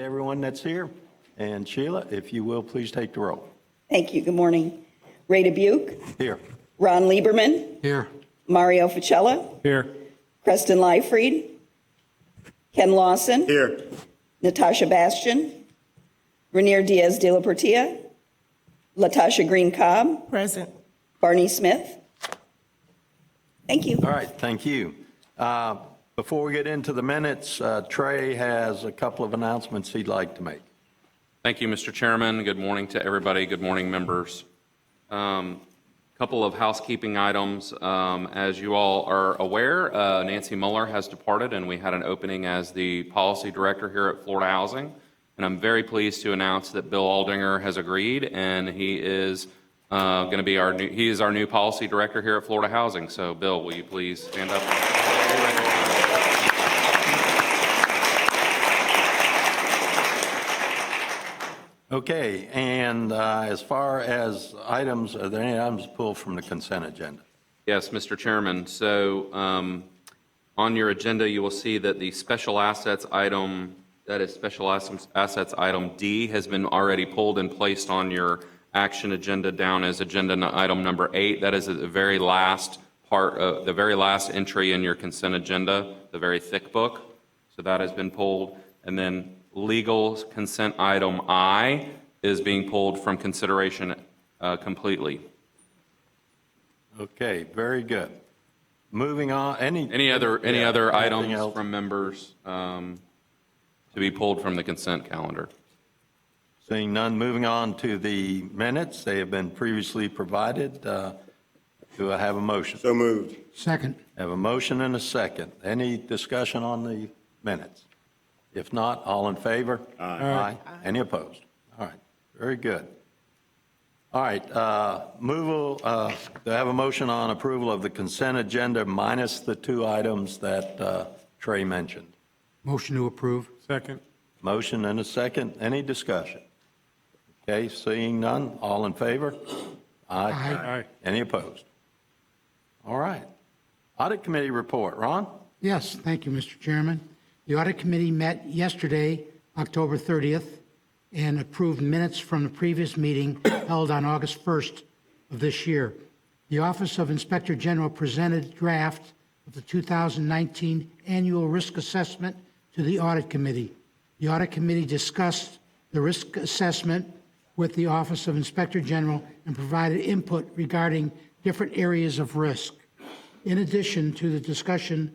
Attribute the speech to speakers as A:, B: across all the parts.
A: everyone that's here. And Sheila, if you will, please take the roll.
B: Thank you. Good morning. Ray Dubuque.
A: Here.
B: Ron Lieberman.
C: Here.
B: Mario Ficella.
C: Here.
B: Preston Leifried. Ken Lawson.
C: Here.
B: Natasha Bastian. Rainier Diaz de la Portilla. Latasha Green Cobb.
D: Present.
B: Barney Smith. Thank you.
A: All right, thank you. Before we get into the minutes, Trey has a couple of announcements he'd like to make.
E: Thank you, Mr. Chairman. Good morning to everybody. Good morning, members. Couple of housekeeping items. As you all are aware, Nancy Muller has departed, and we had an opening as the policy director here at Florida Housing. And I'm very pleased to announce that Bill Aldinger has agreed, and he is going to be our new policy director here at Florida Housing. So, Bill, will you please stand up?
A: Okay, and as far as items, are there any items pulled from the consent agenda?
E: Yes, Mr. Chairman. So on your agenda, you will see that the special assets item, that is special assets item D, has been already pulled and placed on your action agenda down as agenda item number 8. That is the very last part, the very last entry in your consent agenda, the very thick book. So that has been pulled. And then legal consent item I is being pulled from consideration completely.
A: Okay, very good. Moving on,
E: Any other items
A: else?
E: from members to be pulled from the consent calendar?
A: Seeing none, moving on to the minutes. They have been previously provided. Do I have a motion?
C: So moved.
D: Second.
A: I have a motion and a second. Any discussion on the minutes? If not, all in favor? Aye. Any opposed? All right, very good. All right, do I have a motion on approval of the consent agenda minus the 2 items that Trey mentioned?
D: Motion to approve.
C: Second.
A: Motion and a second. Any discussion? Okay, seeing none, all in favor? Aye.
C: Aye.
A: Any opposed? All right. Audit Committee report. Ron?
D: Yes, thank you, Mr. Chairman. The Audit Committee met yesterday, October 30th, and approved minutes from the previous meeting held on August 1st of this year. The Office of Inspector General presented draft of the 2019 Annual Risk Assessment to the Audit Committee. The Audit Committee discussed the risk assessment with the Office of Inspector General and provided input regarding different areas of risk. In addition to the discussion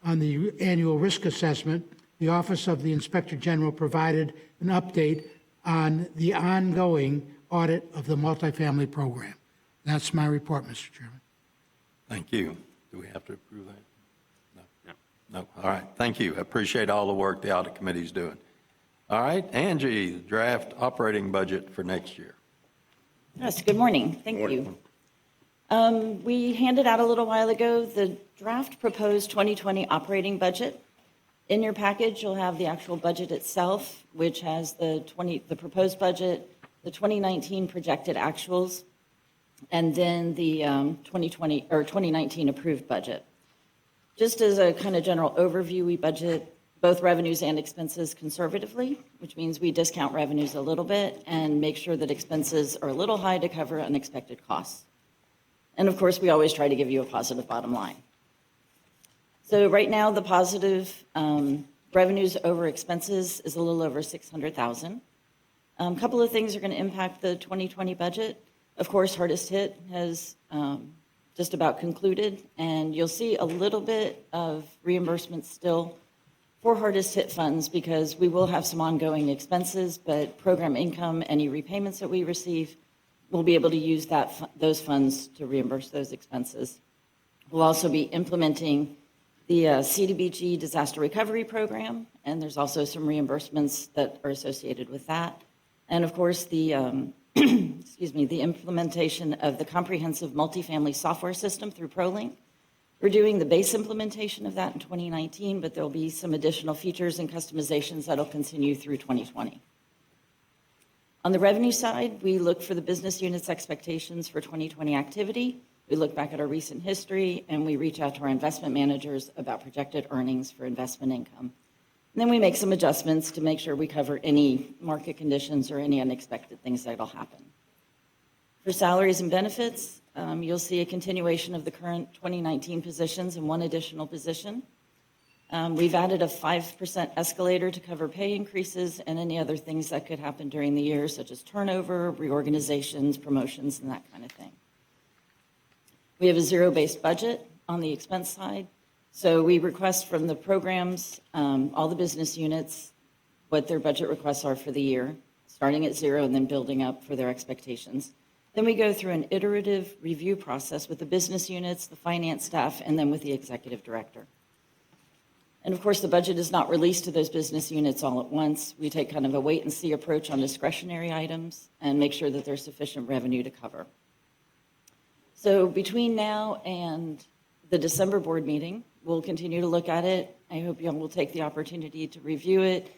D: on the annual risk assessment, the Office of the Inspector General provided an update on the ongoing audit of the multifamily program. That's my report, Mr. Chairman.
A: Thank you. Do we have to approve that? No. All right. Thank you. I appreciate all the work the Audit Committee is doing. All right. Angie, the draft operating budget for next year.
B: Yes, good morning. Thank you. We handed out a little while ago the draft proposed 2020 operating budget. In your package, you'll have the actual budget itself, which has the proposed budget, the 2019 projected actuals, and then the 2019 approved budget. Just as a kind of general overview, we budget both revenues and expenses conservatively, which means we discount revenues a little bit and make sure that expenses are a little high to cover unexpected costs. And of course, we always try to give you a positive bottom line. So right now, the positive revenues over expenses is a little over $600,000. A couple of things are going to impact the 2020 budget. Of course, hardest hit has just about concluded, and you'll see a little bit of reimbursement still for hardest hit funds because we will have some ongoing expenses, but program income, any repayments that we receive, we'll be able to use those funds to reimburse those expenses. We'll also be implementing the CDBG disaster recovery program, and there's also some reimbursements that are associated with that. And of course, the the implementation of the comprehensive multifamily software system through ProLink. We're doing the base implementation of that in 2019, but there'll be some additional features and customizations that'll continue through 2020. On the revenue side, we look for the business unit's expectations for 2020 activity. We look back at our recent history, and we reach out to our investment managers about projected earnings for investment income. And then we make some adjustments to make sure we cover any market conditions or any unexpected things that'll happen. For salaries and benefits, you'll see a continuation of the current 2019 positions and one additional position. We've added a 5% escalator to cover pay increases and any other things that could happen during the year, such as turnover, reorganizations, promotions, and that kind of thing. We have a zero-based budget on the expense side. So we request from the programs, all the business units, what their budget requests are for the year, starting at zero and then building up for their expectations. Then we go through an iterative review process with the business units, the finance staff, and then with the executive director. And of course, the budget is not released to those business units all at once. We take kind of a wait-and-see approach on discretionary items and make sure that there's sufficient revenue to cover. So between now and the December board meeting, we'll continue to look at it. I hope you all will take the opportunity to review it.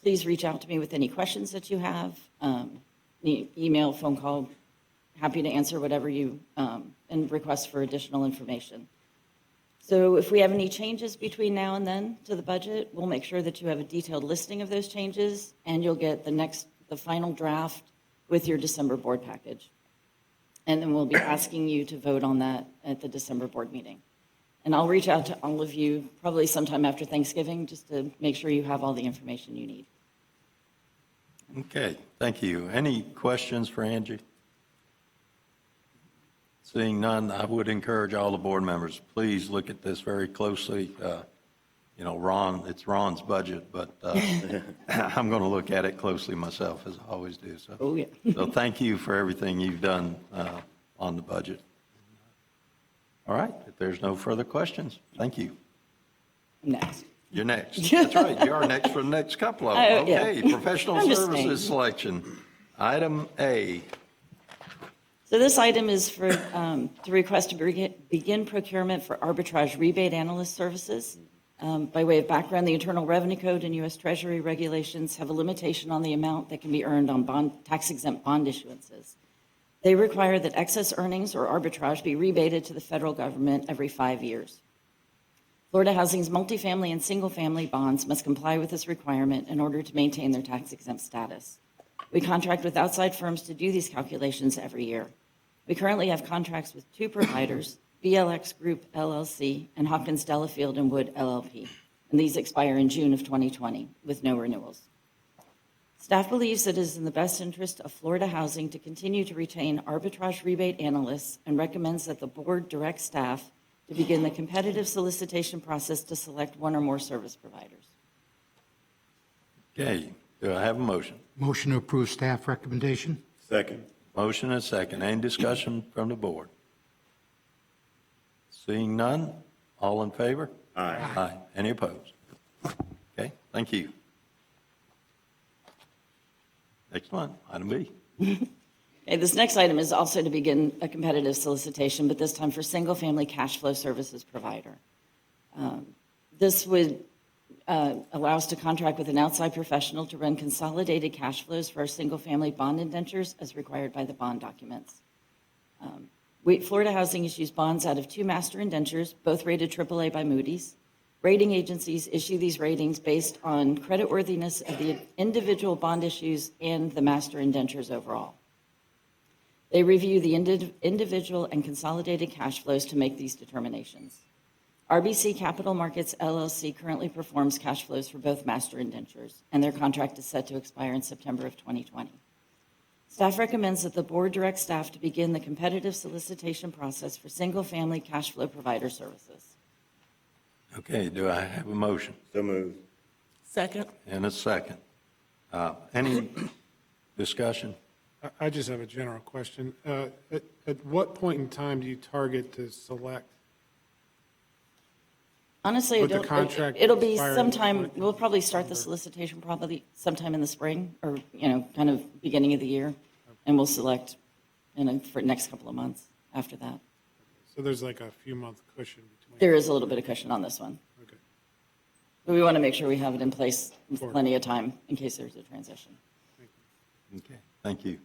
B: Please reach out to me with any questions that you have. Email, phone call, happy to answer whatever you, and request for additional information. So if we have any changes between now and then to the budget, we'll make sure that you have a detailed listing of those changes, and you'll get the final draft with your December board package. And then we'll be asking you to vote on that at the December board meeting. And I'll reach out to all of you probably sometime after Thanksgiving just to make sure you have all the information you need.
A: Okay, thank you. Any questions for Angie? Seeing none, I would encourage all the board members, please look at this very closely. You know, Ron, it's Ron's budget, but I'm going to look at it closely myself, as I always do. So,
B: Oh, yeah.
A: so thank you for everything you've done on the budget. All right, if there's no further questions, thank you.
B: Next.
A: You're next. That's right, you are next for the next couple of them.
B: Oh, yeah.
A: Okay, professional
B: I'm just
A: services
B: saying.
A: selection. Item A.
B: So this item is for, to request to begin procurement for arbitrage rebate analyst services. By way of background, the Internal Revenue Code and U.S. Treasury regulations have a limitation on the amount that can be earned on tax-exempt bond issuances. They require that excess earnings or arbitrage be rebated to the federal government every 5 years. Florida Housing's multifamily and single-family bonds must comply with this requirement in order to maintain their tax-exempt status. We contract with outside firms to do these calculations every year. We currently have contracts with 2 providers, BLX Group LLC and Hopkins Delafield and Wood LLP, and these expire in June of 2020 with no renewals. Staff believes it is in the best interest of Florida Housing to continue to retain arbitrage rebate analysts and recommends that the board direct staff to begin the competitive solicitation process to select one or more service providers.
A: Okay, do I have a motion?
D: Motion to approve staff recommendation?
C: Second.
A: Motion and second. Any discussion from the board? Seeing none, all in favor?
C: Aye.
A: Aye. Any opposed? Okay, thank you. Next one, item B.
B: Okay, this next item is also to begin a competitive solicitation, but this time for single-family cash flow services provider. This would allow us to contract with an outside professional to run consolidated cash flows for our single-family bond indentures as required by the bond documents. Florida Housing issues bonds out of 2 master indentures, both rated AAA by Moody's. Rating agencies issue these ratings based on creditworthiness of the individual bond issues and the master indentures overall. They review the individual and consolidated cash flows to make these determinations. RBC Capital Markets LLC currently performs cash flows for both master indentures, and their contract is set to expire in September of 2020. Staff recommends that the board direct staff to begin the competitive solicitation process for single-family cash flow provider services.
A: Okay, do I have a motion?
C: So moved.
F: Second.
A: And a second. Any discussion?
G: I just have a general question. At what point in time do you target to select?
B: Honestly,
G: With the contract
B: it'll be
G: expiring
B: sometime,
G: in
B: we'll probably start the solicitation probably sometime in the spring or, kind of beginning of the year. And we'll select for the next couple of months after that.
G: So there's like a few month cushion between.
B: There is a little bit of cushion on this one.
G: Okay.
B: But we want to make sure we have it in place with
G: Sure.
B: plenty of time in case there's a transition.
A: Okay, thank you.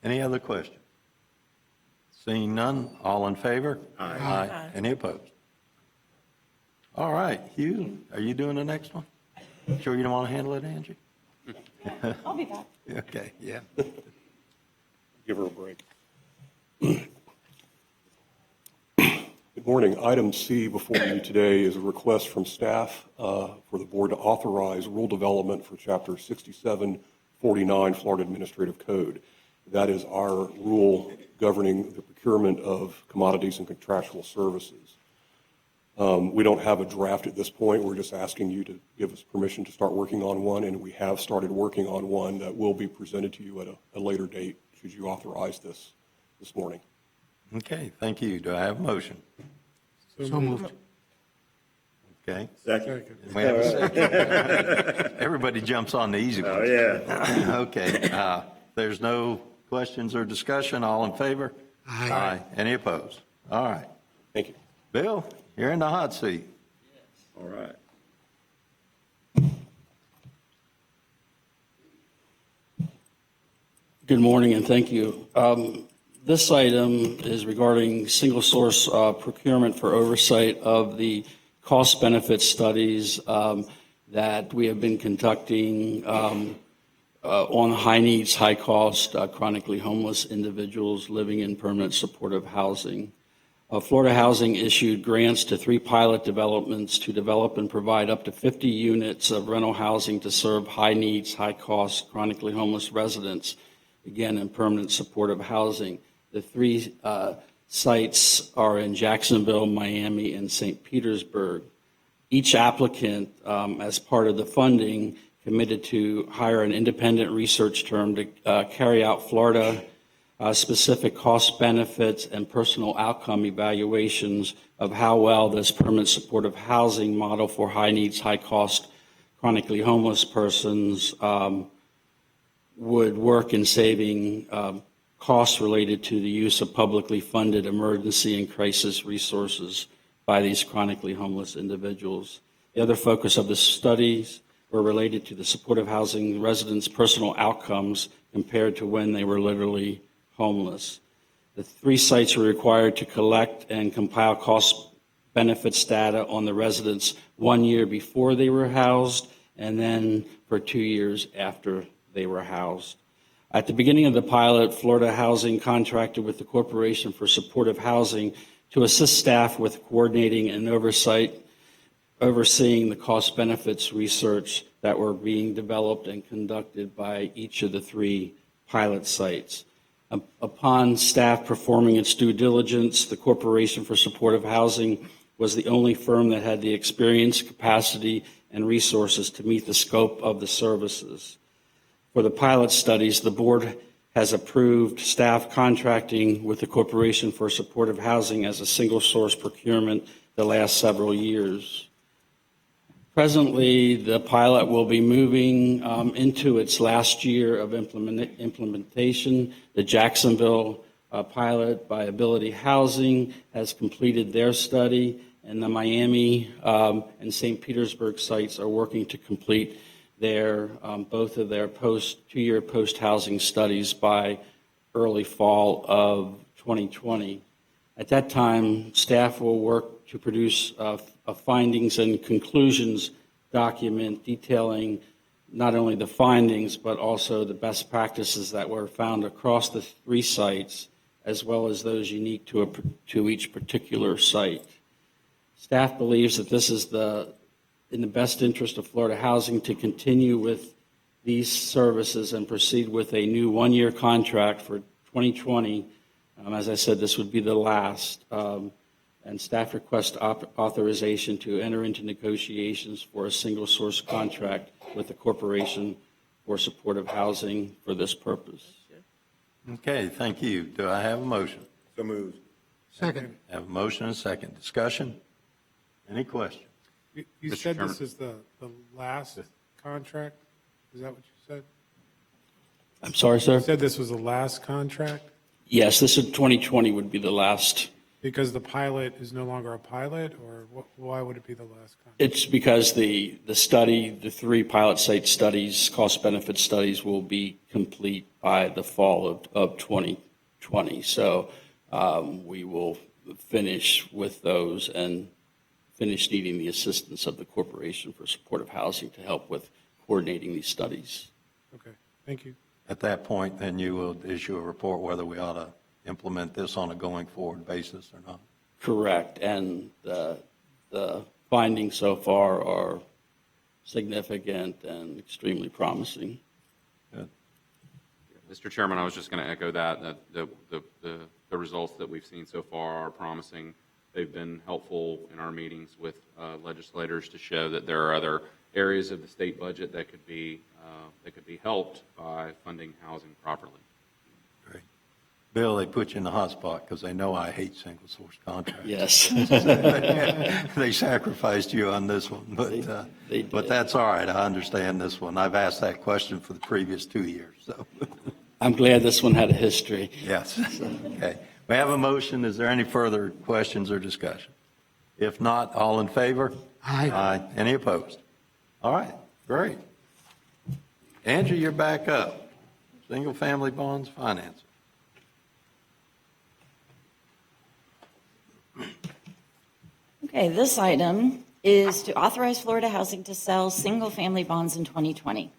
A: Any other questions? Seeing none, all in favor? Aye. Any opposed? All right, Hugh, are you doing the next one? Sure you don't want to handle it, Angie?
B: I'll be back.
A: Okay, yeah.
C: Give her a break. Good morning. Item C before you today is a request from staff for the board to authorize rule development for Chapter 6749 Florida Administrative Code. That is our rule governing the procurement of commodities and contractual services. We don't have a draft at this point. We're just asking you to give us permission to start working on one, and we have started working on one that will be presented to you at a later date should you authorize this morning.
A: Okay, thank you. Do I have a motion?
D: So moved.
A: Okay.
G: Second.
A: We have a second. Everybody jumps on the easy one.
F: Oh, yeah.
A: Okay, there's no questions or discussion. All in favor?
D: Aye.
A: Any opposed? All right.
C: Thank you.
A: Bill, you're in the hot seat.
F: All right.
H: Good morning, and thank you. This item is regarding single source procurement for oversight of the cost benefit studies that we have been conducting on high needs, high cost, chronically homeless individuals living in permanent supportive housing. Florida Housing issued grants to 3 pilot developments to develop and provide up to 50 units of rental housing to serve high needs, high cost, chronically homeless residents, again, in permanent supportive housing. The 3 sites are in Jacksonville, Miami, and St. Petersburg. Each applicant, as part of the funding, committed to hire an independent research firm to carry out Florida specific cost benefits and personal outcome evaluations of how well this permanent supportive housing model for high needs, high cost, chronically homeless persons would work in saving costs related to the use of publicly funded emergency and crisis resources by these chronically homeless individuals. The other focus of the studies were related to the supportive housing residents' personal outcomes compared to when they were literally homeless. The 3 sites were required to collect and compile cost benefits data on the residents 1 year before they were housed and then for 2 years after they were housed. At the beginning of the pilot, Florida Housing contracted with the Corporation for Supportive Housing to assist staff with coordinating and overseeing the cost benefits research that were being developed and conducted by each of the 3 pilot sites. Upon staff performing its due diligence, the Corporation for Supportive Housing was the only firm that had the experience, capacity, and resources to meet the scope of the services. For the pilot studies, the board has approved staff contracting with the Corporation for Supportive Housing as a single source procurement the last several years. Presently, the pilot will be moving into its last year of implementation. The Jacksonville pilot by Ability Housing has completed their study, and the Miami and St. Petersburg sites are working to complete their both of their 2-year post-housing studies by early fall of 2020. At that time, staff will work to produce a findings and conclusions document detailing not only the findings, but also the best practices that were found across the 3 sites, as well as those unique to each particular site. Staff believes that this is in the best interest of Florida Housing to continue with these services and proceed with a new 1-year contract for 2020. As I said, this would be the last. And staff request authorization to enter into negotiations for a single source contract with the Corporation for Supportive Housing for this purpose.
A: Okay, thank you. Do I have a motion?
F: So moved.
D: Second.
A: Have a motion and a second. Discussion? Any questions?
G: You
E: Mr.
G: said
E: Chairman.
G: this is the last contract? Is that what you said?
H: I'm sorry, sir?
G: You said this was the last contract?
H: Yes, this is 2020 would be the last.
G: Because the pilot is no longer a pilot, or why would it be the last contract?
H: It's because the study, the 3 pilot site studies, cost benefit studies will be complete by the fall of 2020. So we will finish with those and finished needing the assistance of the Corporation for Supportive Housing to help with coordinating these studies.
G: Okay, thank you.
A: At that point, then you will issue a report whether we ought to implement this on a going forward basis or not.
H: Correct, and the findings so far are significant and extremely promising.
A: Good.
E: Mr. Chairman, I was just going to echo that the results that we've seen so far are promising. They've been helpful in our meetings with legislators to show that there are other areas of the state budget that could be helped by funding housing properly.
A: Great. Bill, they put you in the hot spot because they know I hate single source contracts.
H: Yes.
A: They sacrificed you on this one,
H: They
A: but
H: did.
A: that's all right. I understand this one. I've asked that question for the previous 2 years, so.
H: I'm glad this one had a history.
A: Yes. Okay. We have a motion. Is there any further questions or discussion? If not, all in favor?
D: Aye.
A: Aye. Any opposed? All right. Great. Andrew, you're back up. Single-family bonds financing.
B: Okay, this item is to authorize Florida Housing to sell single-family bonds in 2020.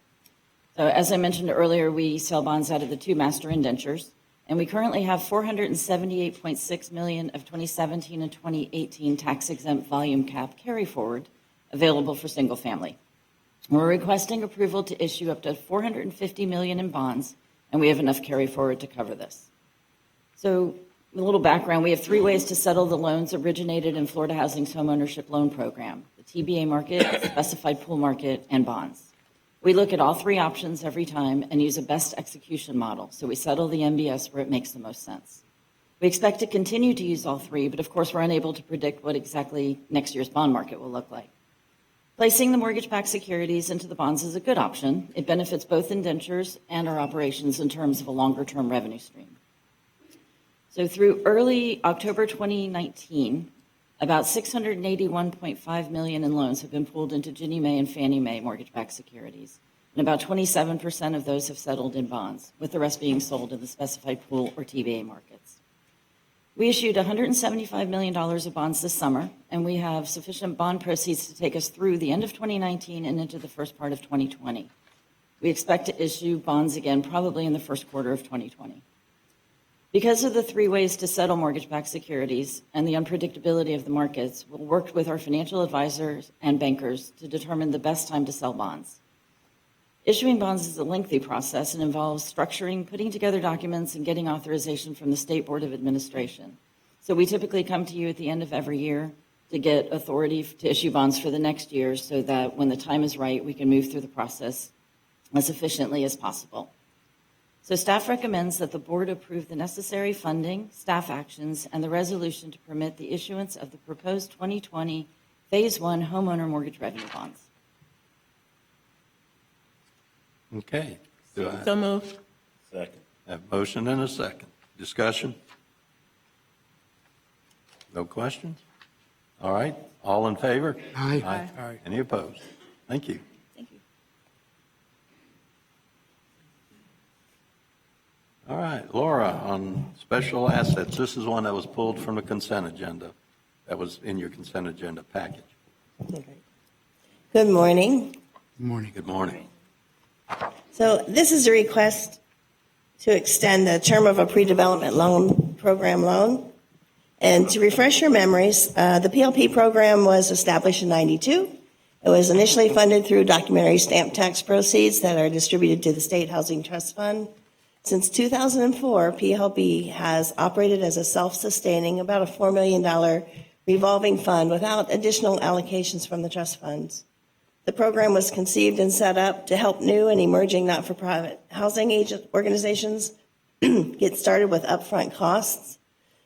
B: So as I mentioned earlier, we sell bonds out of the two master indentures, and we currently have $478.6 million of 2017 and 2018 tax-exempt volume cap carry forward available for single-family. We're requesting approval to issue up to $450 million in bonds, and we have enough carry forward to cover this. So a little background, we have three ways to settle the loans originated in Florida Housing's homeownership loan program: the TBA market, specified pool market, and bonds. We look at all three options every time and use a best execution model, so we settle the MBS where it makes the most sense. We expect to continue to use all three, but of course we're unable to predict what exactly next year's bond market will look like. Placing the mortgage-backed securities into the bonds is a good option. It benefits both indentures and our operations in terms of a longer-term revenue stream. So through early October 2019, about $681.5 million in loans have been pooled into Ginnie Mae and Fannie Mae mortgage-backed securities, and about 27% of those have settled in bonds, with the rest being sold in the specified pool or TBA markets. We issued $175 million of bonds this summer, and we have sufficient bond proceeds to take us through the end of 2019 and into the first part of 2020. We expect to issue bonds again probably in the first quarter of 2020. Because of the three ways to settle mortgage-backed securities and the unpredictability of the markets, we'll work with our financial advisors and bankers to determine the best time to sell bonds. Issuing bonds is a lengthy process and involves structuring, putting together documents, and getting authorization from the State Board of Administration. So we typically come to you at the end of every year to get authority to issue bonds for the next year so that when the time is right, we can move through the process as efficiently as possible. So staff recommends that the board approve the necessary funding, staff actions, and the resolution to permit the issuance of the proposed 2020 Phase 1 homeowner mortgage revenue bonds.
A: Okay. Do I
I: So moved.
F: Second.
A: have a motion and a second? Discussion? No questions? All right. All in favor?
D: Aye.
G: Aye.
A: Any opposed? Thank you.
B: Thank you.
A: All right, Laura, on special assets, this is one that was pulled from the consent agenda, that was in your consent agenda package.
I: Good morning.
D: Good morning.
A: Good morning.
I: So this is a request to extend the term of a pre-development loan program loan. And to refresh your memories, the PLP program was established in '92. It was initially funded through documentary stamp tax proceeds that are distributed to the State Housing Trust Fund. Since 2004, PLP has operated as a self-sustaining, about a $4 million revolving fund without additional allocations from the trust funds. The program was conceived and set up to help new and emerging not-for-profit housing agent organizations get started with upfront costs.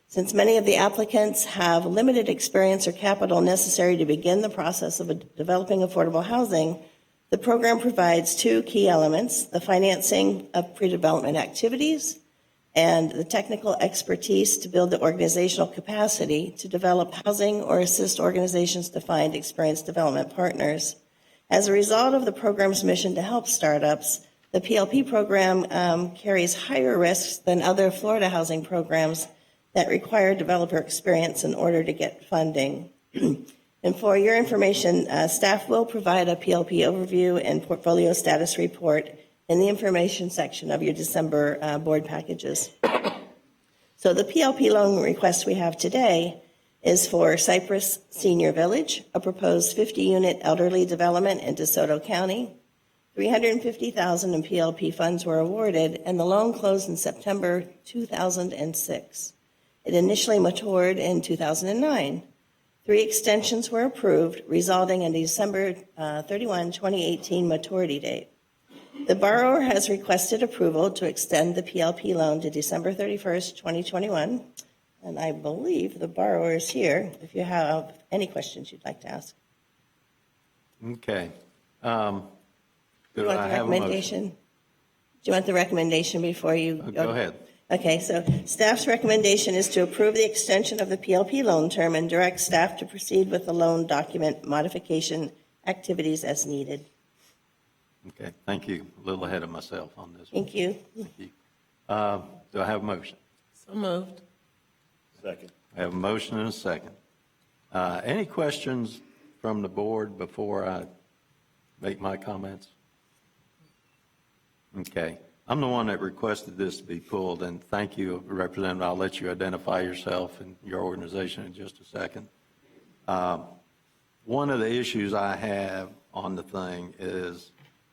I: Since many of the applicants have limited experience or capital necessary to begin the process of developing affordable housing, the program provides two key elements: the financing of pre-development activities and the technical expertise to build the organizational capacity to develop housing or assist organizations to find experienced development partners. As a result of the program's mission to help startups, the PLP program carries higher risks than other Florida housing programs that require developer experience in order to get funding. And for your information, staff will provide a PLP overview and portfolio status report in the information section of your December board packages. So the PLP loan request we have today is for Cypress Senior Village, a proposed 50-unit elderly development in DeSoto County. $350,000 in PLP funds were awarded, and the loan closed in September 2006. It initially matured in 2009. 3 extensions were approved, resulting in December 31, 2018 maturity date. The borrower has requested approval to extend the PLP loan to December 31st, 2021. And I believe the borrower is here, if you have any questions you'd like to ask.
A: Okay.
I: Do you want
A: I
I: the
A: have a motion?
I: recommendation? Do you want the recommendation before you
A: Go ahead.
I: Okay, so staff's recommendation is to approve the extension of the PLP loan term and direct staff to proceed with the loan document modification activities as needed.
A: Okay, thank you. A little ahead of myself on this.
I: Thank you.
A: Thank you. Do I have a motion?
J: So moved.
F: Second.
A: I have a motion and a second. Any questions from the board before I make my comments? Okay. I'm the one that requested this to be pulled, and thank you, Representative. I'll let you identify yourself and your organization in just a second. One of the issues I have on the thing is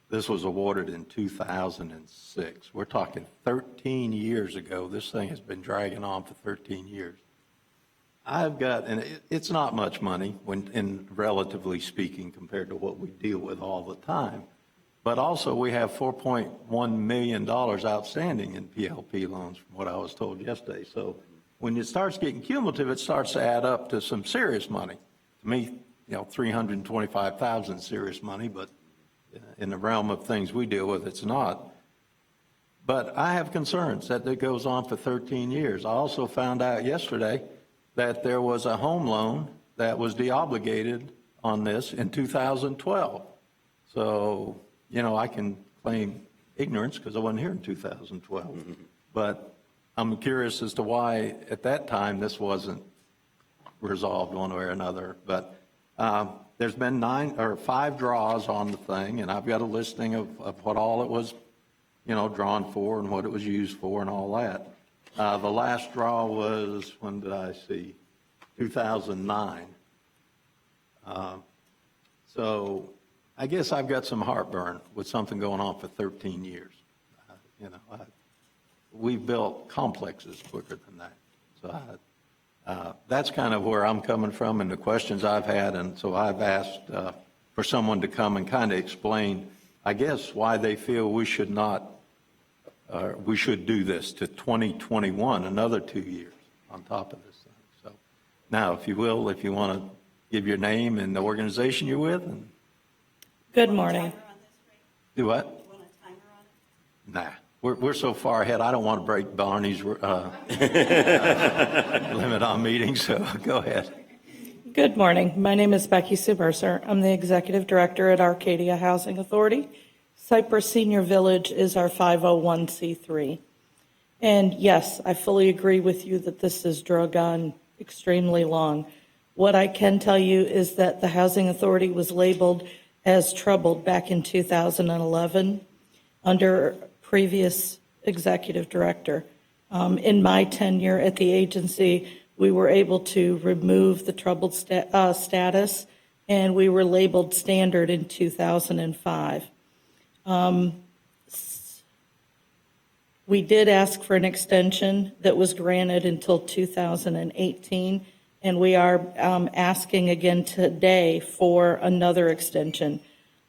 A: this was awarded in 2006. We're talking 13 years ago. This thing has been dragging on for 13 years. I've got, and it's not much money when, in relatively speaking, compared to what we deal with all the time. But also we have $4.1 million outstanding in PLP loans from what I was told yesterday. So when it starts getting cumulative, it starts to add up to some serious money. To me, $325,000 serious money, but in the realm of things we deal with, it's not. But I have concerns that it goes on for 13 years. I also found out yesterday that there was a home loan that was deobligated on this in 2012. So, I can claim ignorance because I wasn't here in 2012. But I'm curious as to why at that time this wasn't resolved one way or another. But there's been 5 draws on the thing, and I've got a listing of what all it was, drawn for and what it was used for and all that. The last draw was, when did I see? 2009. So I guess I've got some heartburn with something going on for 13 years. We've built complexes quicker than that. So that's kind of where I'm coming from and the questions I've had. And so I've asked for someone to come and kind of explain, I guess, why they feel we should do this to 2021, another 2 years on top of this thing. So now, if you will, if you want to give your name and the organization you're with. And
J: Good morning.
A: do what? Nah, we're so far ahead. I don't want to break Barney's limit on meetings, so go ahead.
J: Good morning. My name is Becky Sue Mercer. I'm the Executive Director at Arcadia Housing Authority. Cypress Senior Village is our 501c3. And yes, I fully agree with you that this has drug on extremely long. What I can tell you is that the Housing Authority was labeled as troubled back in 2011 under previous executive director. In my tenure at the agency, we were able to remove the troubled status, and we were labeled standard in 2005. We did ask for an extension that was granted until 2018, and we are asking again today for another extension.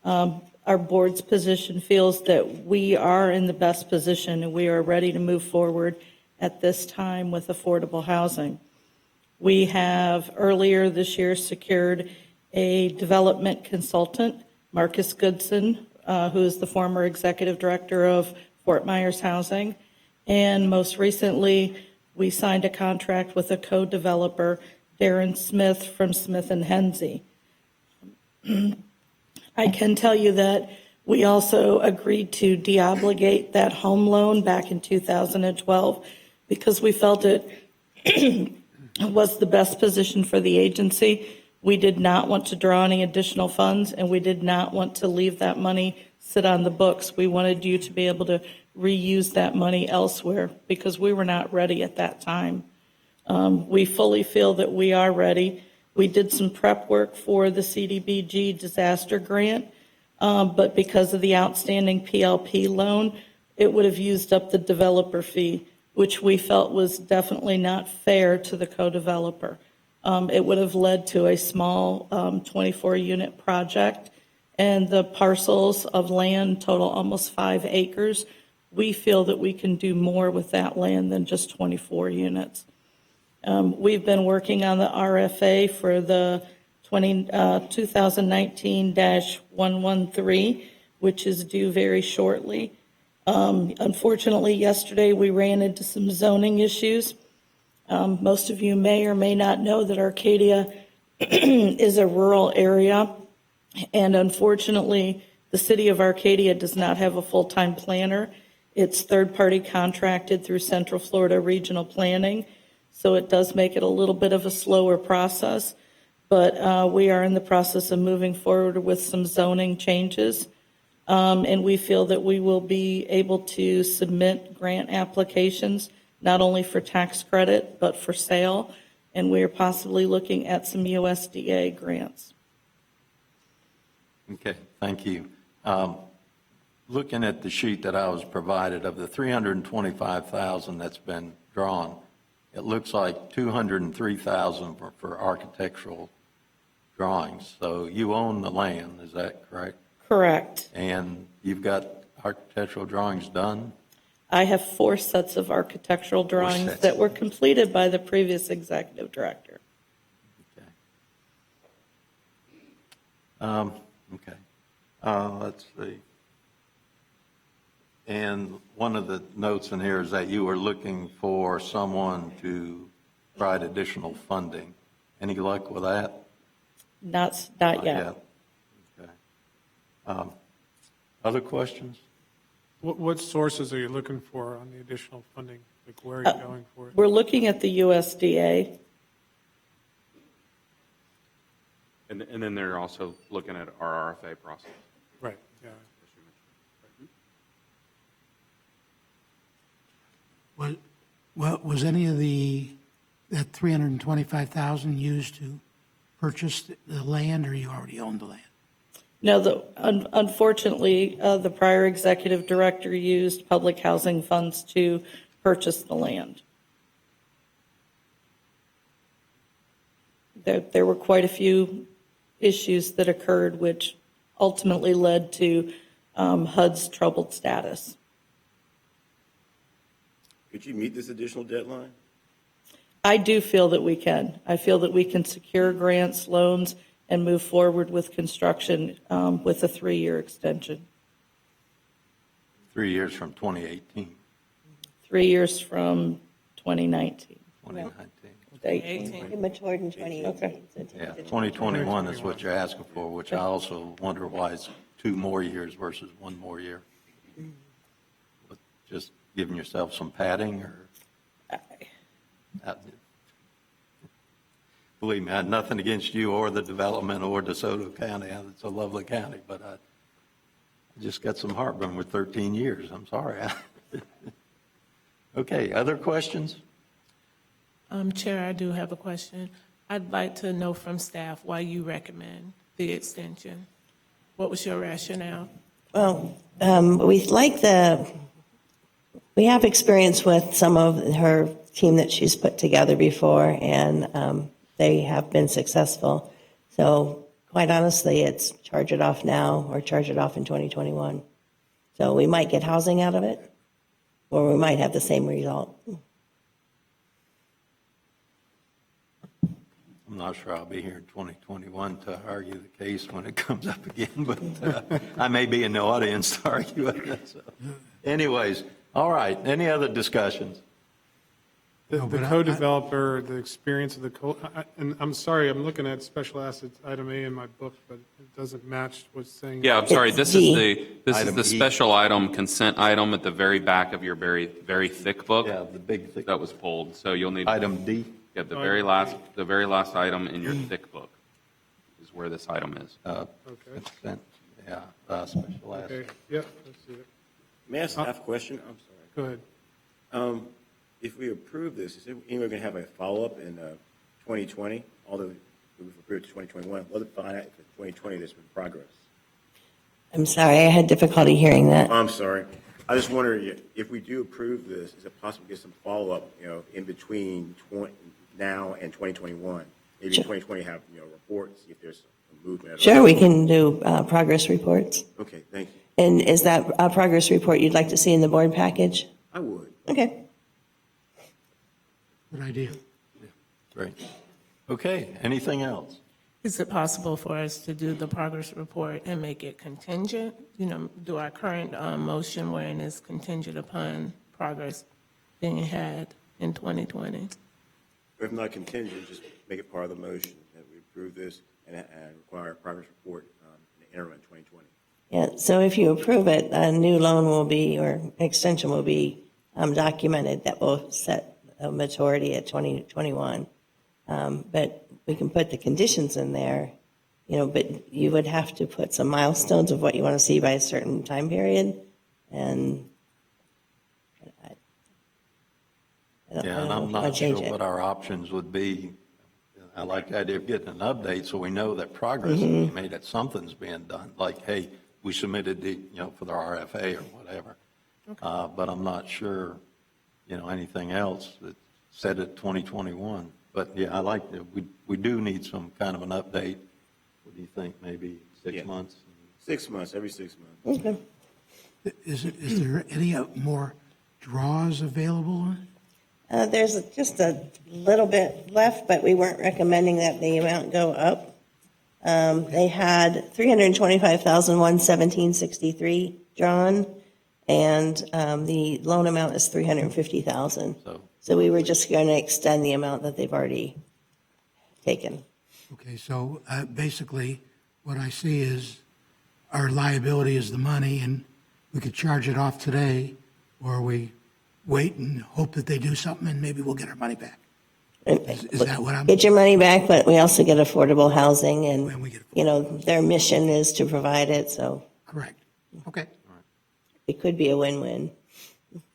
J: Our board's position feels that we are in the best position and we are ready to move forward at this time with affordable housing. We have earlier this year secured a development consultant, Marcus Goodson, who is the former executive director of Fort Myers Housing. And most recently, we signed a contract with a co-developer, Darren Smith from Smith & Hensey. I can tell you that we also agreed to deobligate that home loan back in 2012 because we felt it was the best position for the agency We did not want to draw any additional funds, and we did not want to leave that money sit on the books. We wanted you to be able to reuse that money elsewhere because we were not ready at that time. We fully feel that we are ready. We did some prep work for the CDBG disaster grant, but because of the outstanding PLP loan, it would have used up the developer fee, which we felt was definitely not fair to the co-developer. It would have led to a small 24-unit project, and the parcels of land total almost 5 acres. We feel that we can do more with that land than just 24 units. We've been working on the RFA for the 2019-113, which is due very shortly. Unfortunately, yesterday we ran into some zoning issues. Most of you may or may not know that Arcadia is a rural area, and unfortunately, the city of Arcadia does not have a full-time planner. It's third-party contracted through Central Florida Regional Planning, so it does make it a little bit of a slower process, but we are in the process of moving forward with some zoning changes, and we feel that we will be able to submit grant applications, not only for tax credit, but for sale, and we are possibly looking at some USDA grants.
A: Okay, thank you. Looking at the sheet that I was provided of the 325,000 that's been drawn, it looks like 203,000 for architectural drawings. So you own the land, is that correct?
J: Correct.
A: And you've got architectural drawings done?
J: I have 4 sets of architectural drawings
A: sets.
J: that were completed by the previous executive director.
A: Okay. Let's see. And one of the notes in here is that you were looking for someone to provide additional funding. Any luck with that?
J: Not
A: Not
J: yet.
A: Okay. Other questions?
G: What sources are you looking for on the additional funding? Like, where are you going for it?
J: We're looking at the USDA.
E: And then they're also looking at our RFA process.
G: Right, yeah.
D: Was any of that 325,000 used to purchase the land, or you already owned the land?
J: No, unfortunately, the prior executive director used public housing funds to purchase the land. There were quite a few issues that occurred, which ultimately led to HUD's troubled status.
F: Could you meet this additional deadline?
J: I do feel that we can. I feel that we can secure grants, loans, and move forward with construction with a 3-year extension.
A: 3 years from 2018,
J: 3 years from 2019.
A: 2019.
J: 18.
I: It matured in 2018.
J: Okay.
I: so it's-
A: Yeah, 2021 is what you're asking for, which I also wonder why it's 2 more years versus 1 more year. But just giving yourself some padding, or? Believe me, I had nothing against you or the development or DeSoto County. It's a lovely county, but I just got some heartburn with 13 years. I'm sorry. Okay, other questions?
K: Chair, I do have a question. I'd like to know from staff why you recommend the extension. What was your rationale?
I: Well, we have experience with some of her team that she's put together before, and they have been successful. So quite honestly, it's charge it off now or charge it off in 2021. So we might get housing out of it, or we might have the same result.
A: I'm not sure I'll be here in 2021 to argue the case when it comes up again, but I may be in the audience to argue it. So. Anyways, all right, any other discussions?
G: The co-developer, the experience of and I'm sorry, I'm looking at special assets item A in my book, but it doesn't match what's saying.
E: Yeah, I'm sorry, this is
A: Item
E: the
A: E.
E: special item, consent item at the very back of your very, very thick book.
A: Yeah, the big thing.
E: That was pulled, so you'll need.
A: Item D.
E: Yeah, the very last item in your thick book. is where this item is.
G: Okay.
A: Consent, yeah, special
G: Okay,
A: asset.
G: yep, let's see it.
F: May I ask a question? I'm sorry.
G: Go ahead.
F: If we approve this, is anyone going to have a follow-up in 2020? Although we've approved 2021, what if for 2020 there's been progress?
I: I'm sorry, I had difficulty hearing that.
F: I'm sorry. I just wonder if we do approve this, is it possible to get some follow-up, in between now and 2021? Maybe
I: Sure.
F: 2020 have, reports, see if there's some movement.
I: Sure, we can do progress reports.
F: Okay, thank you.
I: And is that a progress report you'd like to see in the board package?
F: I would.
I: Okay.
D: Good idea.
A: Great. Okay, anything else?
K: Is it possible for us to do the progress report and make it contingent? Do our current motion wherein it's contingent upon progress being had in 2020?
F: If not contingent, just make it part of the motion that we approve this and require a progress report in the interim in 2020.
I: Yeah, so if you approve it, a new loan will be, or extension will be documented that will set a maturity at 2021. But we can put the conditions in there, but you would have to put some milestones of what you want to see by a certain time period. And
A: Yeah, and I'm not sure what our options would be. I like the idea of getting an update so we know that progress is being made, that something's being done. Like, hey, we submitted the, for the RFA or whatever. But I'm not sure, anything else that said it 2021. But yeah, I like that. We do need some kind of an update. What do you think? Maybe 6 months?
F: 6 months, every 6 months.
I: Okay.
D: Is there any more draws available?
I: There's just a little bit left, but we weren't recommending that the amount go up. They had $325,117.63 drawn, and the loan amount is $350,000. So we were just going to extend the amount that they've already taken.
D: Okay, so basically what I see is our liability is the money, and we could charge it off today, or we wait and hope that they do something and maybe we'll get our money back. Is that what I'm?
I: Get your money back, but we also get affordable housing, and
D: When we get
I: their mission is to provide it, so
D: Correct. Okay.
I: it could be a win-win.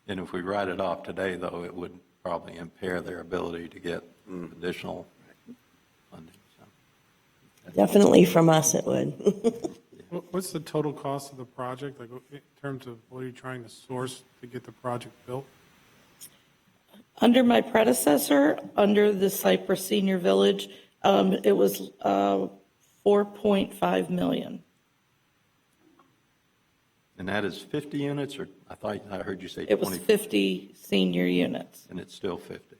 A: And if we write it off today, though, it would probably impair their ability to get additional funding. So.
I: Definitely from us, it would.
G: What's the total cost of the project, like in terms of what are you trying to source to get the project built?
J: Under my predecessor, under the Cypress Senior Village, it was $4.5 million.
A: And that is 50 units, or I heard you say 20?
J: It was 50 senior units.
A: And it's still 50.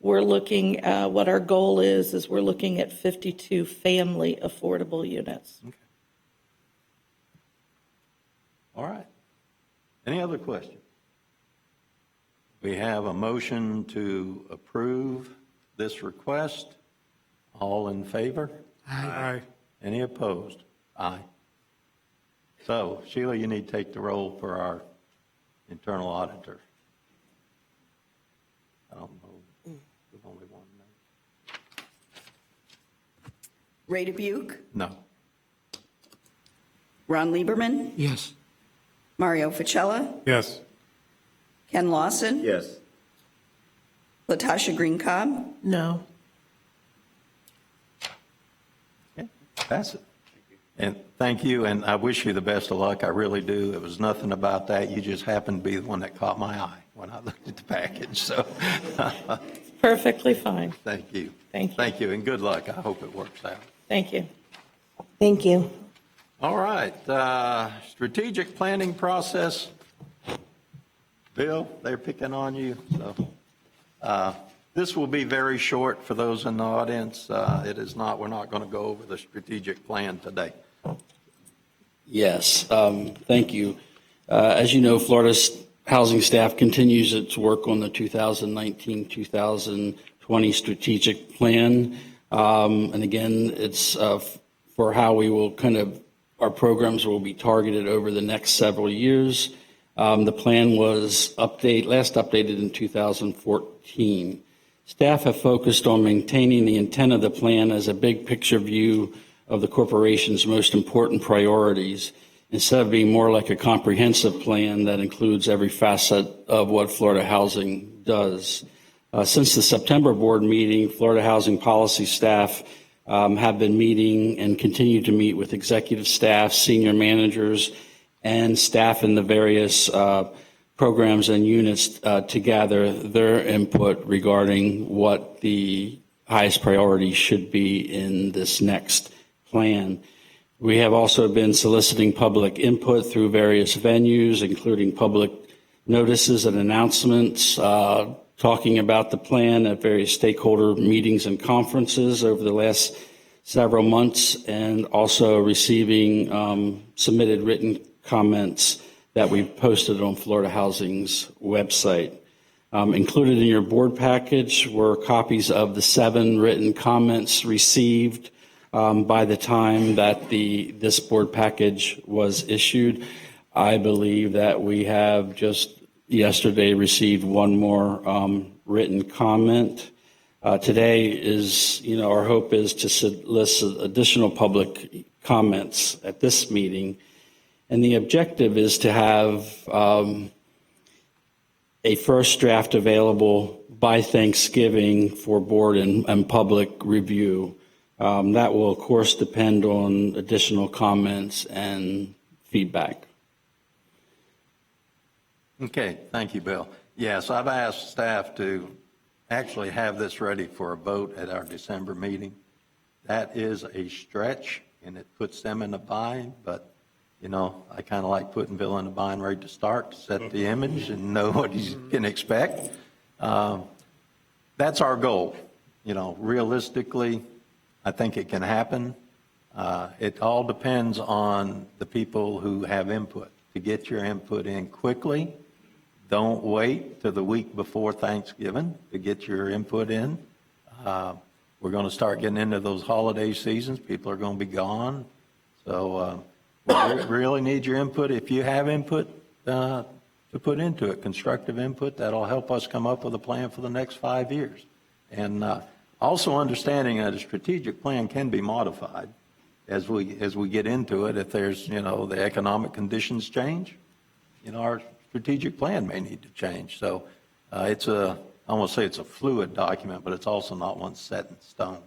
J: We're looking, what our goal is we're looking at 52 family affordable units.
A: Okay. All right. Any other questions? We have a motion to approve this request. All in favor?
G: Aye.
A: Any opposed? Aye. So, Sheila, you need to take the roll for our internal auditor. I don't know. There's only one name.
L: Ray Dubuque,
A: No.
L: Ron Lieberman,
D: Yes.
L: Mario Ficella,
G: Yes.
L: Ken Lawson,
F: Yes.
L: Latasha Green Cobb,
K: No.
A: Okay, pass it. And thank you, and I wish you the best of luck. I really do. It was nothing about that. You just happened to be the one that caught my eye when I looked at the package, so
J: Perfectly fine.
A: thank you.
J: Thank you.
A: Thank you, and good luck. I hope it works out.
J: Thank you.
I: Thank you.
A: All right, strategic planning process. Bill, they're picking on you, so this will be very short for those in the audience. It is not, we're not going to go over the strategic plan today.
H: Yes, thank you. As you know, Florida's housing staff continues its work on the 2019-2020 strategic plan. And again, it's for how we will our programs will be targeted over the next several years. The plan was last updated in 2014. Staff have focused on maintaining the intent of the plan as a big picture view of the corporation's most important priorities, instead of being more like a comprehensive plan that includes every facet of what Florida Housing does. Since the September board meeting, Florida Housing policy staff have been meeting and continue to meet with executive staff, senior managers, and staff in the various programs and units to gather their input regarding what the highest priority should be in this next plan. We have also been soliciting public input through various venues, including public notices and announcements, talking about the plan at various stakeholder meetings and conferences over the last several months, and also receiving submitted written comments that we posted on Florida Housing's website. Included in your board package were copies of the 7 written comments received by the time that this board package was issued. I believe that we have just yesterday received one more written comment. Today is, our hope is to solicit additional public comments at this meeting. And the objective is to have a first draft available by Thanksgiving for board and public review. That will, of course, depend on additional comments and feedback.
A: Okay, thank you, Bill. Yes, I've asked staff to actually have this ready for a vote at our December meeting. That is a stretch, and it puts them in a bind, but I kind of like putting Bill in a bind right to start, to set the image and know what he can expect. That's our goal. Realistically, I think it can happen. It all depends on the people who have input. To get your input in quickly, don't wait till the week before Thanksgiving to get your input in. We're going to start getting into those holiday seasons. People are going to be gone. So we really need your input. If you have input to put into it, constructive input, that'll help us come up with a plan for the next 5 years. And also understanding that a strategic plan can be modified as we get into it. If there's, the economic conditions change, our strategic plan may need to change. So I won't say it's a fluid document, but it's also not one set in stone.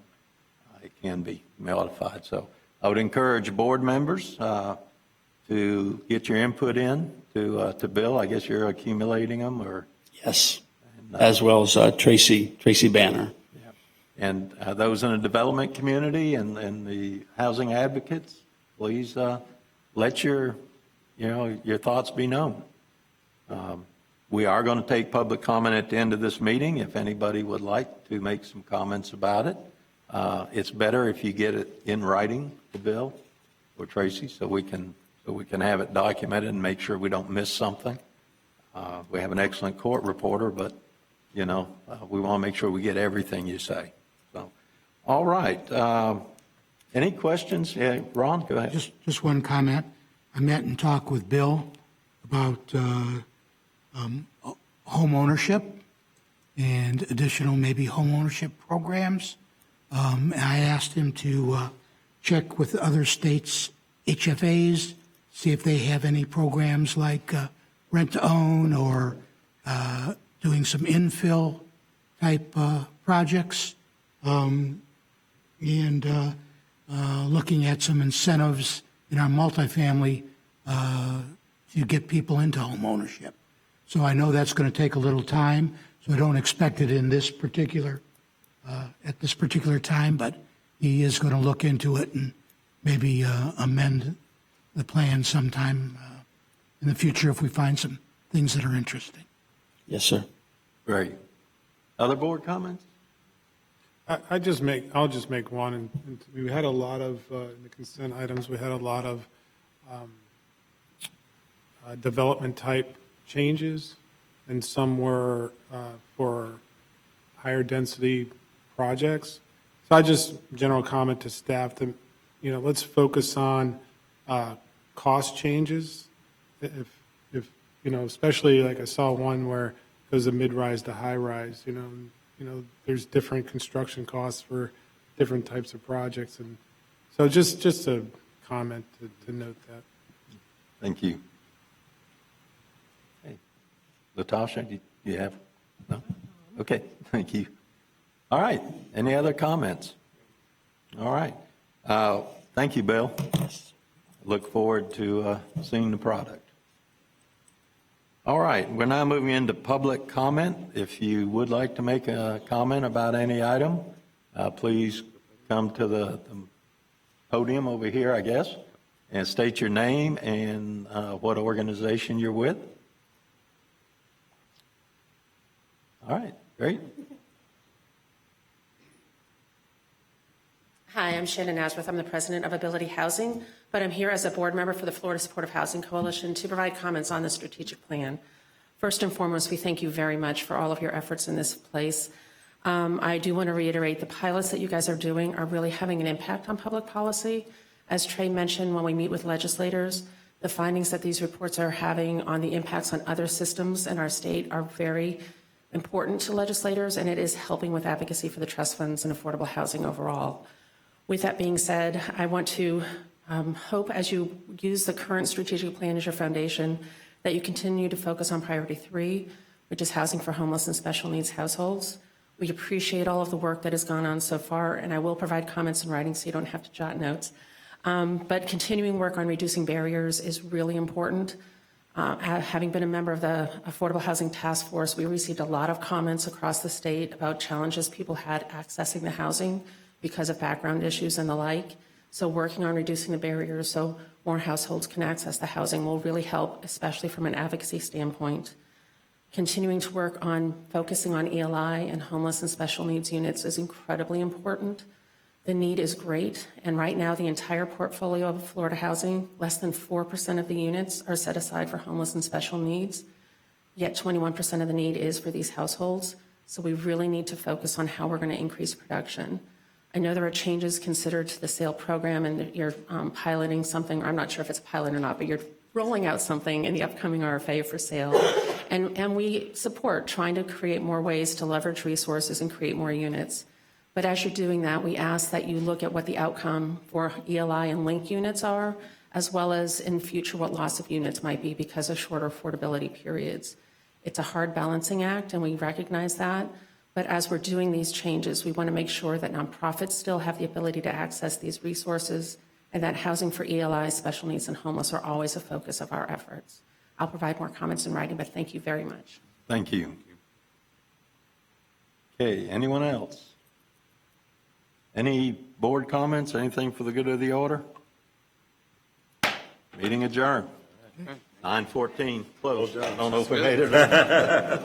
A: It can be modified. So I would encourage board members to get your input in to Bill. I guess you're accumulating them, or
H: yes, as well as Tracy Banner.
A: Yeah. And those in the development community and the housing advocates, please let your thoughts be known. We are going to take public comment at the end of this meeting. If anybody would like to make some comments about it, it's better if you get it in writing to Bill or Tracy, so we can have it documented and make sure we don't miss something. We have an excellent court reporter, but we want to make sure we get everything you say. So, all right. Any questions? Yeah, Ron, go ahead.
D: Just one comment. I met and talked with Bill about home ownership and additional maybe home ownership programs. I asked him to check with other states' HFAs, see if they have any programs like rent to own or doing some infill type projects, and looking at some incentives in our multifamily to get people into home ownership. So I know that's going to take a little time, so I don't expect it in this particular at this particular time, but he is going to look into it and maybe amend the plan sometime in the future if we find some things that are interesting.
H: Yes, sir.
A: Great. Other board comments?
G: I'll just make one. And we had a lot of, in the consent items, we had a lot of development type changes, and some were for higher density projects. So general comment to staff that, let's focus on cost changes. If especially like I saw one where it goes a mid-rise to high-rise, there's different construction costs for different types of projects. And So just a comment to note that.
A: Thank you. Hey, Latasha, do you have? No? Okay, thank you. All right, any other comments? All right. Thank you, Bill. Look forward to seeing the product. All right, we're now moving into public comment. If you would like to make a comment about any item, please come to the podium over here, I guess, and state your name and what organization you're with. All right, great.
M: Hi, I'm Shannon Asworth. I'm the president of Ability Housing, but I'm here as a board member for the Florida Supportive Housing Coalition to provide comments on the strategic plan. First and foremost, we thank you very much for all of your efforts in this place. I do want to reiterate the pilots that you guys are doing are really having an impact on public policy. As Trey mentioned, when we meet with legislators, the findings that these reports are having on the impacts on other systems in our state are very important to legislators, and it is helping with advocacy for the trust funds and affordable housing overall. With that being said, I want to hope as you use the current strategic plan as your foundation that you continue to focus on priority 3, which is housing for homeless and special needs households. We appreciate all of the work that has gone on so far, and I will provide comments in writing so you don't have to jot notes. But continuing work on reducing barriers is really important. Having been a member of the Affordable Housing Task Force, we received a lot of comments across the state about challenges people had accessing the housing because of background issues and the like. So working on reducing the barriers so more households can access the housing will really help, especially from an advocacy standpoint. Continuing to work on focusing on ELI and homeless and special needs units is incredibly important. The need is great, and right now the entire portfolio of Florida Housing, less than 4% of the units are set aside for homeless and special needs, yet 21% of the need is for these households. So we really need to focus on how we're going to increase production. I know there are changes considered to the sale program, and you're piloting something. I'm not sure if it's a pilot or not, but you're rolling out something in the upcoming RFA for sale. And we support trying to create more ways to leverage resources and create more units. But as you're doing that, we ask that you look at what the outcome for ELI and link units are, as well as in future what loss of units might be because of shorter affordability periods. It's a hard balancing act, and we recognize that. But as we're doing these changes, we want to make sure that nonprofits still have the ability to access these resources and that housing for ELI, special needs, and homeless are always a focus of our efforts. I'll provide more comments in writing, but thank you very much.
A: Thank you. Okay, anyone else? Any board comments, anything for the good of the order? Meeting adjourned. 9:14, closed. I don't know if we made it.